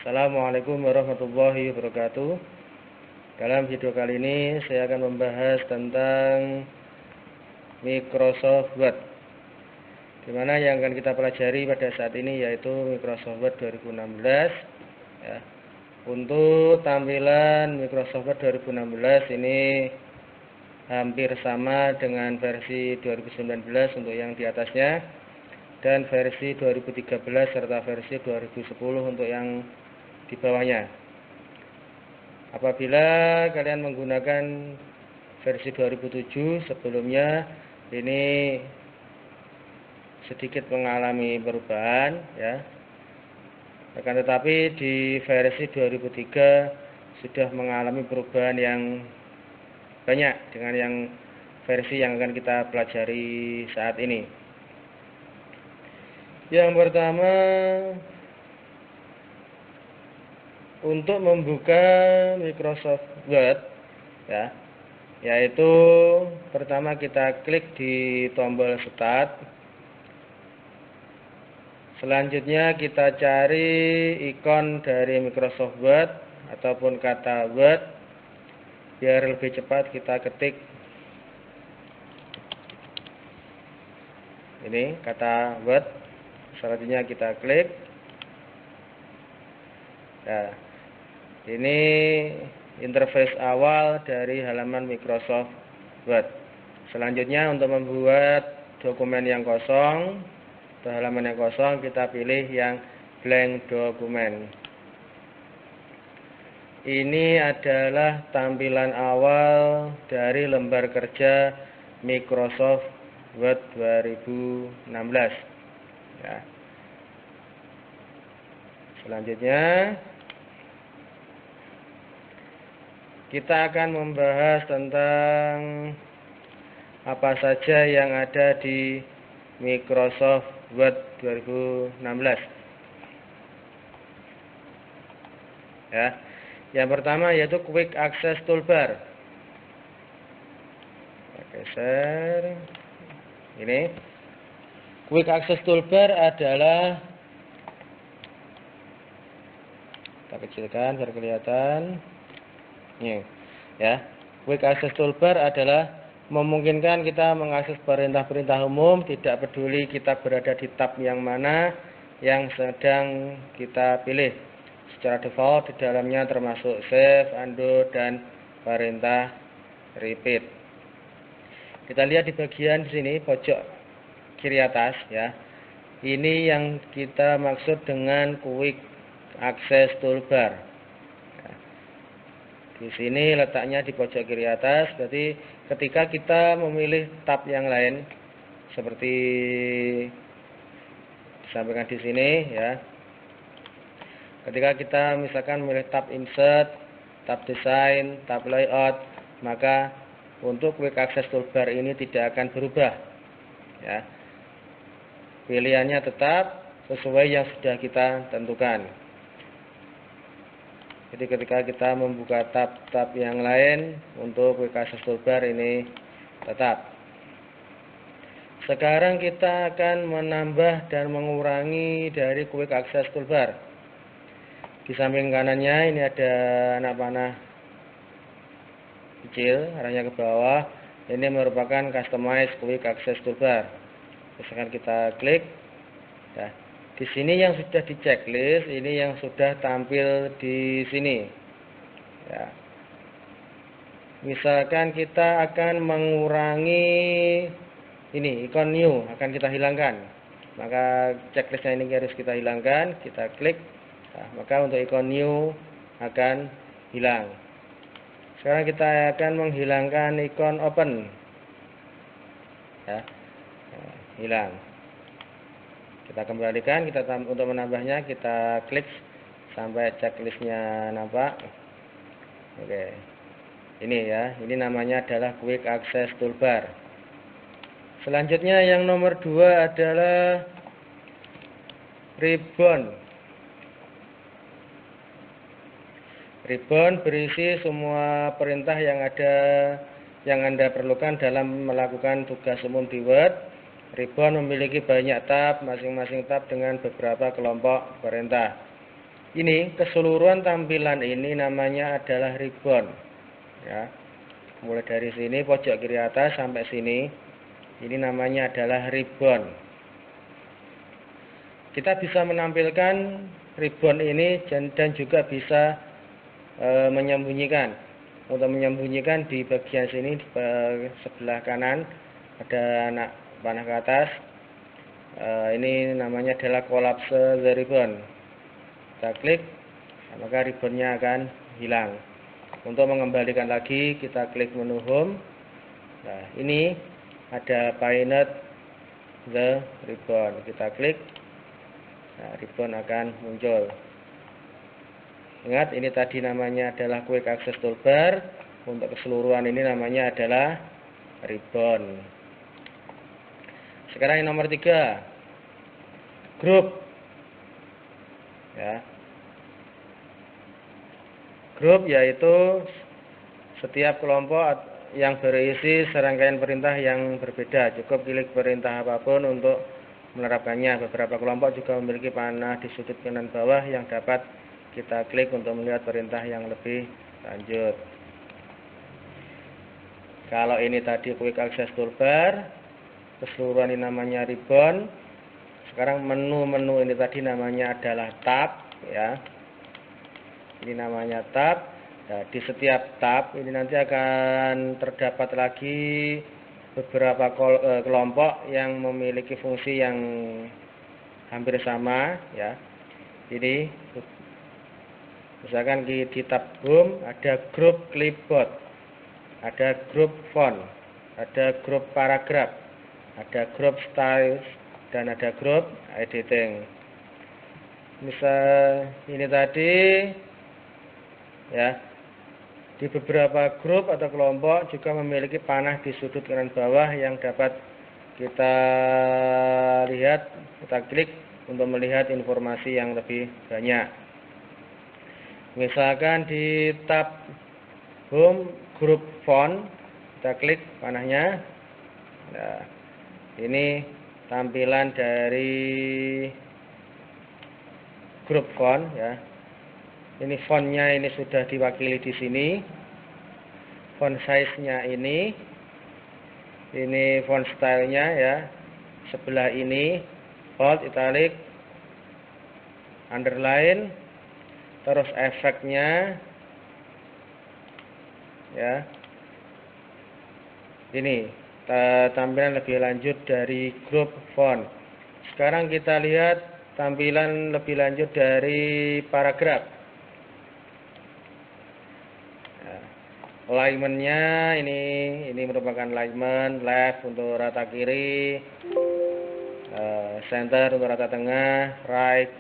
Assalamualaikum warahmatullahi wabarakatuh. Dalam video kali ini saya akan membahas tentang Microsoft Word, dimana yang akan kita pelajari pada saat ini yaitu Microsoft Word 2016 ya. Untuk tampilan Microsoft Word 2016 ini hampir sama dengan versi 2019 untuk yang di atasnya, dan versi 2013 serta versi 2010 untuk yang di bawahnya. Apabila kalian menggunakan versi 2007 sebelumnya, ini sedikit mengalami perubahan ya. Akan tetapi di versi 2003 sudah mengalami perubahan yang banyak dengan yang versi yang akan kita pelajari saat ini. Yang pertama, untuk membuka Microsoft Word ya, yaitu pertama kita klik di tombol Start. Selanjutnya kita cari ikon dari Microsoft Word ataupun kata Word. Biar lebih cepat kita ketik ini kata Word. Selanjutnya kita klik. Nah, ini interface awal dari halaman Microsoft Word. Selanjutnya untuk membuat dokumen yang kosong atau halaman yang kosong, kita pilih yang blank dokumen. Ini adalah tampilan awal dari lembar kerja Microsoft Word 2016 ya. Selanjutnya kita akan membahas tentang apa saja yang ada di Microsoft Word 2016 ya. Yang pertama yaitu Quick Access Toolbar. Geser ini. Quick Access Toolbar adalah, kita kecilkan biar kelihatan. Ini ya. Quick Access Toolbar adalah memungkinkan kita mengakses perintah-perintah umum, tidak peduli kita berada di tab yang mana yang sedang kita pilih. Secara default di dalamnya termasuk save, undo, dan perintah repeat. Kita lihat di bagian sini pojok kiri atas ya. Ini yang kita maksud dengan Quick Access Toolbar. Di sini letaknya di pojok kiri atas. Berarti ketika kita memilih tab yang lain seperti disampaikan di sini ya. Ketika kita misalkan memilih tab Insert, tab Design, tab Layout, maka untuk Quick Access Toolbar ini tidak akan berubah ya. Pilihannya tetap sesuai yang sudah kita tentukan. Jadi ketika kita membuka tab-tab yang lain untuk Quick Access Toolbar ini tetap. Sekarang kita akan menambah dan mengurangi dari Quick Access Toolbar. Di samping kanannya ini ada anak panah kecil, arahnya ke bawah. Ini merupakan Customize Quick Access Toolbar. Misalkan kita klik. Nah, di sini yang sudah di checklist, ini yang sudah tampil di sini. Ya. Misalkan kita akan mengurangi ini ikon new, akan kita hilangkan. Maka checklistnya ini harus kita hilangkan. Kita klik. Nah, maka untuk ikon new akan hilang. Sekarang kita akan menghilangkan ikon open. Ya. Nah, hilang. Kita kembalikan, untuk menambahnya kita klik sampai checklistnya nampak. Oke. Ini ya, ini namanya adalah Quick Access Toolbar. Selanjutnya yang nomor 2 adalah Ribbon. Ribbon berisi semua perintah yang Anda perlukan dalam melakukan tugas umum di Word. Ribbon memiliki banyak tab, masing-masing tab dengan beberapa kelompok perintah. ini keseluruhan tampilan ini namanya adalah ribbon. Ya. Mulai dari sini pojok kiri atas sampai sini, ini namanya adalah ribbon. Kita bisa menampilkan ribbon ini dan juga bisa menyembunyikan. Untuk menyembunyikan di bagian sini di sebelah kanan ada panah ke atas. Ini namanya adalah collapse the ribbon. Kita klik, maka ribbonnya akan hilang. Untuk mengembalikan lagi, kita klik menu home. Nah, ini ada painted the ribbon. Kita klik, nah, ribbon akan muncul. Ingat, ini tadi namanya adalah quick access toolbar. Untuk keseluruhan ini namanya adalah ribbon. Sekarang yang nomor 3, group. Ya. Grup yaitu setiap kelompok yang berisi serangkaian perintah yang berbeda. Cukup klik perintah apapun untuk menerapkannya. Beberapa kelompok juga memiliki panah di sudut kanan bawah yang dapat kita klik untuk melihat perintah yang lebih lanjut. Kalau ini tadi quick access toolbar, keseluruhan ini namanya ribbon. Sekarang menu-menu ini tadi namanya adalah tab, ya. Ini namanya tab. Nah, di setiap tab ini nanti akan terdapat lagi beberapa kelompok yang memiliki fungsi yang hampir sama, ya. Ini misalkan di tab home ada grup clipboard, ada grup font, ada grup paragraf, ada grup styles, dan ada grup editing. Misal ini tadi, ya, di beberapa grup atau kelompok juga memiliki panah di sudut kanan bawah yang dapat kita lihat, kita klik untuk melihat informasi yang lebih banyak. Misalkan di tab home grup font, kita klik panahnya. Nah, ini tampilan dari grup font, ya. Ini fontnya ini sudah diwakili di sini. Font size-nya ini font style-nya, ya. Sebelah ini bold, italic, underline, terus efeknya, ya. Ini tampilan lebih lanjut dari grup font. Sekarang kita lihat tampilan lebih lanjut dari paragraf. Alignment-nya ini merupakan alignment left untuk rata kiri, center untuk rata tengah, right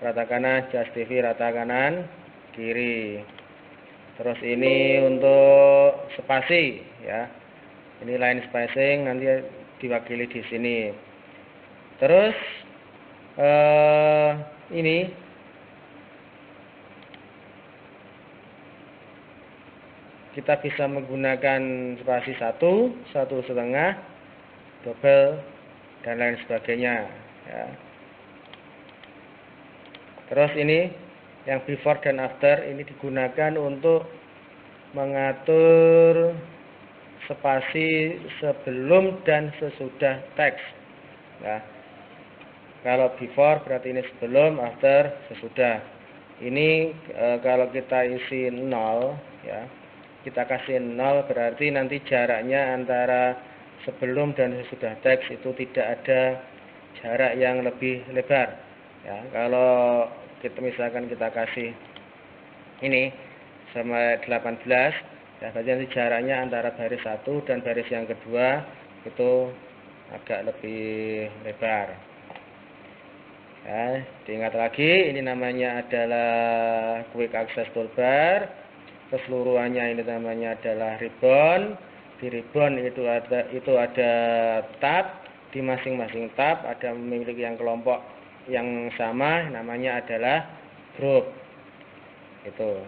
rata kanan, justify rata kanan kiri. Terus ini untuk spasi, ya. Ini line spacing nanti diwakili di sini. Terus ini kita bisa menggunakan spasi 1, 1,5, double, dan lain sebagainya, ya. Terus ini yang before dan after ini digunakan untuk mengatur spasi sebelum dan sesudah teks, ya. Kalau before berarti ini sebelum, after sesudah. Ini kalau kita isi 0, ya, kita kasih 0 berarti nanti jaraknya antara sebelum dan sesudah teks itu tidak ada jarak yang lebih lebar, ya. Kalau kita misalkan kita kasih ini sama 18, ya, berarti nanti jaraknya antara baris 1 dan baris yang kedua itu agak lebih lebar, ya. Diingat lagi, ini namanya adalah quick access toolbar. Keseluruhannya ini namanya adalah ribbon. Di ribbon itu ada tab. Di masing-masing tab ada memiliki yang kelompok yang sama, namanya adalah group. Itu.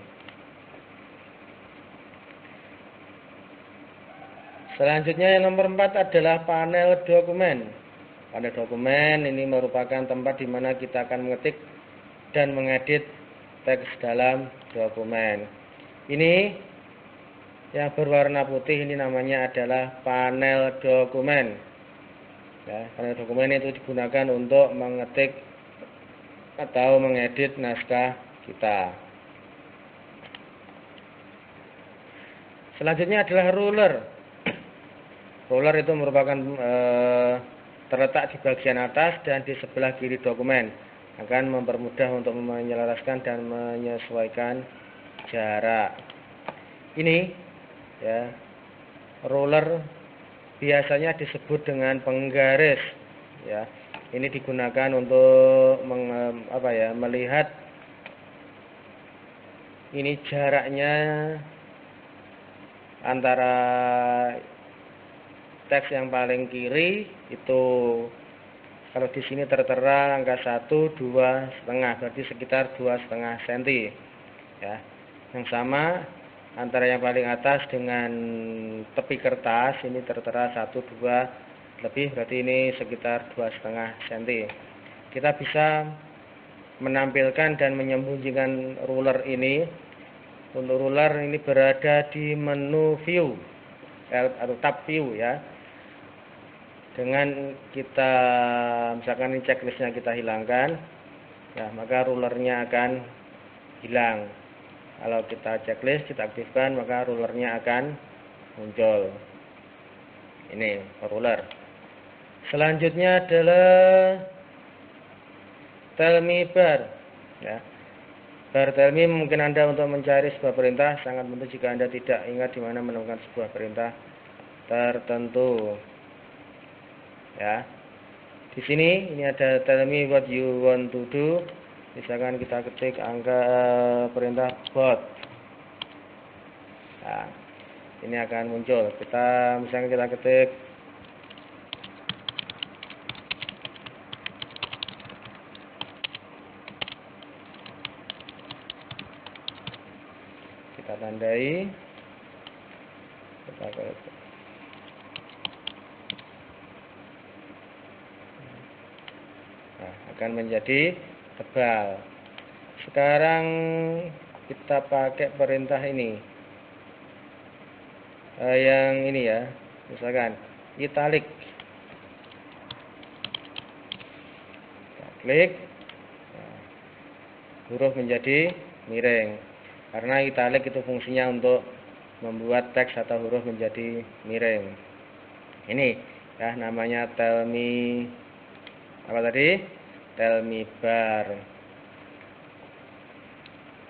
Selanjutnya yang nomor 4 adalah panel dokumen. Panel dokumen ini merupakan tempat di mana kita akan mengetik dan mengedit teks dalam dokumen. Ini yang berwarna putih ini namanya adalah panel dokumen. Ya, panel dokumen itu digunakan untuk mengetik atau mengedit naskah kita. Selanjutnya adalah ruler. Ruler itu merupakan terletak di bagian atas dan di sebelah kiri dokumen, akan mempermudah untuk menyelaraskan dan menyesuaikan jarak. Ini ya, ruler biasanya disebut dengan penggaris ya. Ini digunakan untuk melihat ini jaraknya antara teks yang paling kiri itu, kalau di sini tertera angka 1, 2,5, berarti sekitar 2,5 cm ya. Yang sama antara yang paling atas dengan tepi kertas ini tertera 1, 2 lebih, berarti ini sekitar 2,5 cm. Kita bisa menampilkan dan menyembunyikan ruler ini. Untuk ruler ini berada di menu view atau tab view ya. Dengan kita misalkan ini checklistnya kita hilangkan ya, maka rulernya akan hilang. Kalau kita checklist, kita aktifkan, maka rulernya akan muncul. Ini ruler. Selanjutnya adalah tell me bar ya. Bar tell me mungkin Anda untuk mencari sebuah perintah, sangat penting jika Anda tidak ingat di mana menemukan sebuah perintah tertentu. Ya, di sini ini ada tell me what you want to do. Misalkan kita ketik angka perintah bot. Nah, ini akan muncul. Misalkan kita ketik kita tandai. Kita ketik. Akan menjadi tebal. Sekarang kita pakai perintah ini, yang ini ya, misalkan italic. Kita klik, huruf menjadi miring. Karena italic itu fungsinya untuk membuat teks atau huruf menjadi miring. Ini ya namanya tell me apa tadi? Tell me bar.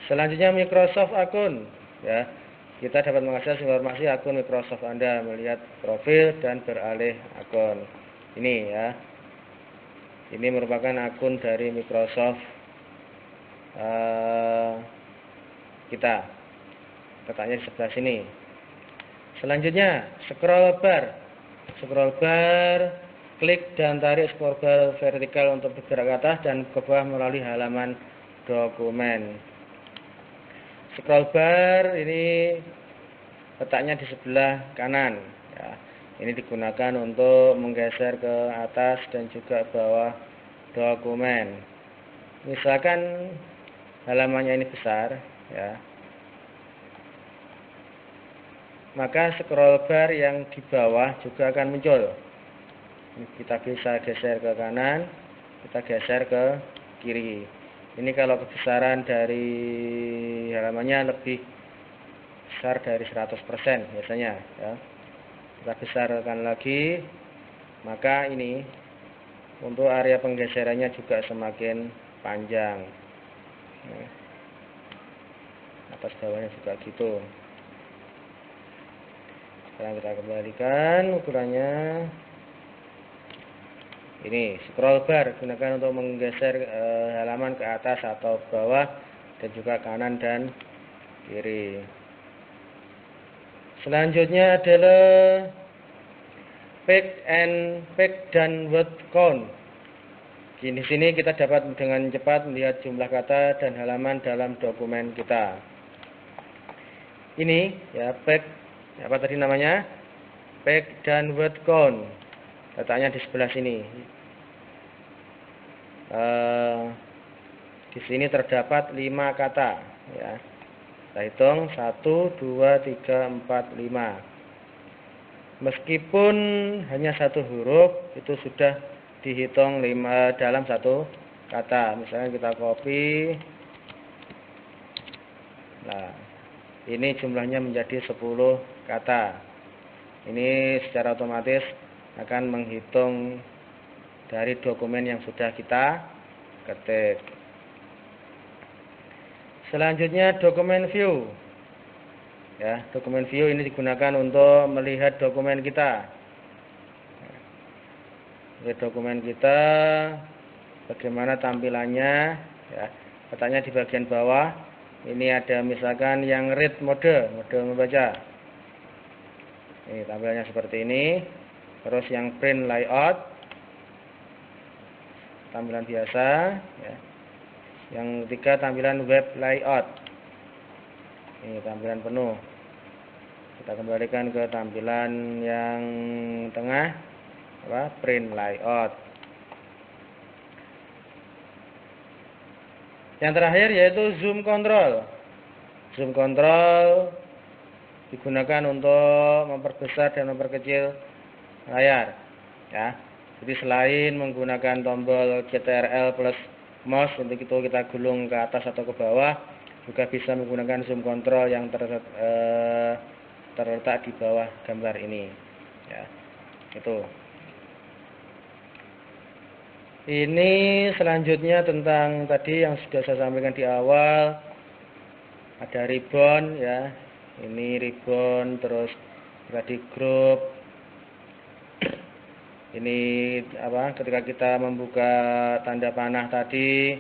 Selanjutnya Microsoft akun ya. Kita dapat mengakses informasi akun Microsoft Anda, melihat profil dan beralih akun. Ini ya. Ini merupakan akun dari Microsoft kita. Letaknya di sebelah sini. Selanjutnya scroll bar. Scroll bar, klik dan tarik scroll bar vertikal untuk bergerak ke atas dan ke bawah melalui halaman dokumen. Scroll bar ini letaknya di sebelah kanan ya. Ini digunakan untuk menggeser ke atas dan juga bawah dokumen. Misalkan halamannya ini besar ya, maka scroll bar yang di bawah juga akan muncul. Kita bisa geser ke kanan, kita geser ke kiri. Ini kalau kebesaran dari halamannya lebih besar dari 100% biasanya ya. Kita besarkan lagi, maka ini untuk area penggeserannya juga semakin panjang. Atas bawahnya juga gitu. Sekarang kita kembalikan ukurannya. Ini scroll bar gunakan untuk menggeser halaman ke atas atau bawah dan juga kanan dan kiri. Selanjutnya adalah pick dan word count. Di sini kita dapat dengan cepat melihat jumlah kata dan halaman dalam dokumen kita. Ini ya pick, apa tadi namanya? Pick dan word count. Letaknya di sebelah sini. Di sini terdapat 5 kata, ya. Kita hitung 1, 2, 3, 4, 5. Meskipun hanya 1 huruf, itu sudah dihitung 5 dalam 1 kata. Misalnya kita copy. Nah, ini jumlahnya menjadi 10 kata. Ini secara otomatis akan menghitung dari dokumen yang sudah kita ketik. Selanjutnya dokumen view. Ya, dokumen view ini digunakan untuk melihat dokumen kita. Lihat dokumen kita, bagaimana tampilannya. Ya, letaknya di bagian bawah. Ini ada misalkan yang read mode membaca. Ini tampilannya seperti ini. Terus yang print layout, tampilan biasa. Ya. Yang ketiga tampilan web layout. Ini tampilan penuh. Kita kembalikan ke tampilan yang tengah, print layout. Yang terakhir yaitu zoom control. Zoom control digunakan untuk memperbesar dan memperkecil layar. Ya. Jadi selain menggunakan tombol Ctrl plus mouse untuk itu kita gulung ke atas atau ke bawah, juga bisa menggunakan zoom control yang terletak di bawah gambar ini. Ya, itu. Ini selanjutnya tentang tadi yang sudah saya sampaikan di awal. Ada ribbon, ya. Ini ribbon, terus tadi grup. Ini ketika kita membuka tanda panah tadi,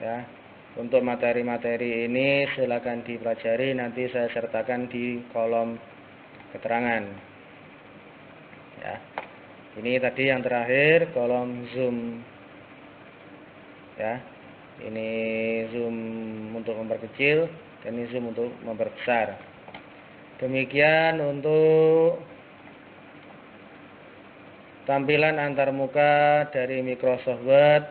ya, untuk materi-materi ini silakan dipelajari, nanti saya sertakan di kolom keterangan. Ya, ini tadi yang terakhir kolom zoom, ya, ini zoom untuk memperkecil dan ini zoom untuk memperbesar. Demikian untuk tampilan antarmuka dari Microsoft Word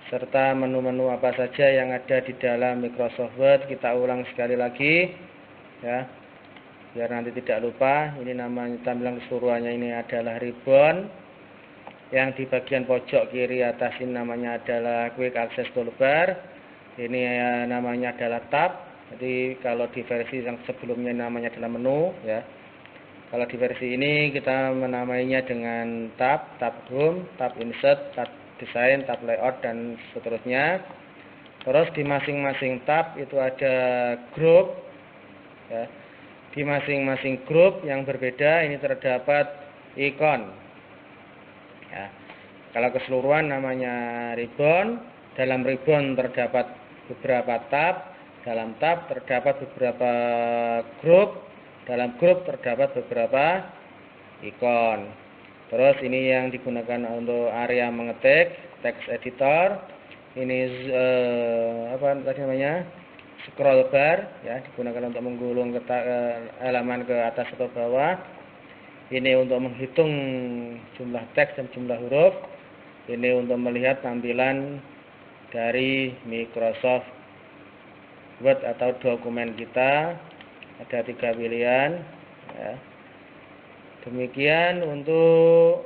serta menu-menu apa saja yang ada di dalam Microsoft Word. Kita ulang sekali lagi, ya, biar nanti tidak lupa. Ini namanya tampilan keseluruhannya ini adalah ribbon. Yang di bagian pojok kiri atas ini namanya adalah Quick Access Toolbar. Ini namanya adalah tab. Jadi kalau di versi yang sebelumnya namanya adalah menu, ya. Kalau di versi ini kita menamainya dengan tab home, tab insert, tab design, tab layout dan seterusnya. Terus di masing-masing tab itu ada grup, ya. Di masing-masing grup yang berbeda ini terdapat ikon. Ya. Kalau keseluruhan namanya ribbon. Dalam ribbon terdapat beberapa tab. Dalam tab terdapat beberapa grup, dalam grup terdapat beberapa ikon. Terus ini yang digunakan untuk area mengetik, text editor. Ini scroll bar, ya, digunakan untuk menggulung halaman ke atas atau bawah. Ini untuk menghitung jumlah teks dan jumlah huruf. Ini untuk melihat tampilan dari Microsoft Word atau dokumen kita. Ada 3 pilihan, ya. Demikian untuk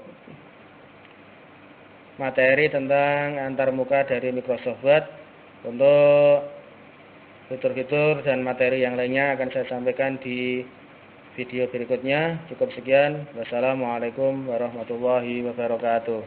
materi tentang antarmuka dari Microsoft Word. Untuk fitur-fitur dan materi yang lainnya akan saya sampaikan di video berikutnya. Cukup sekian. Wassalamualaikum warahmatullahi wabarakatuh.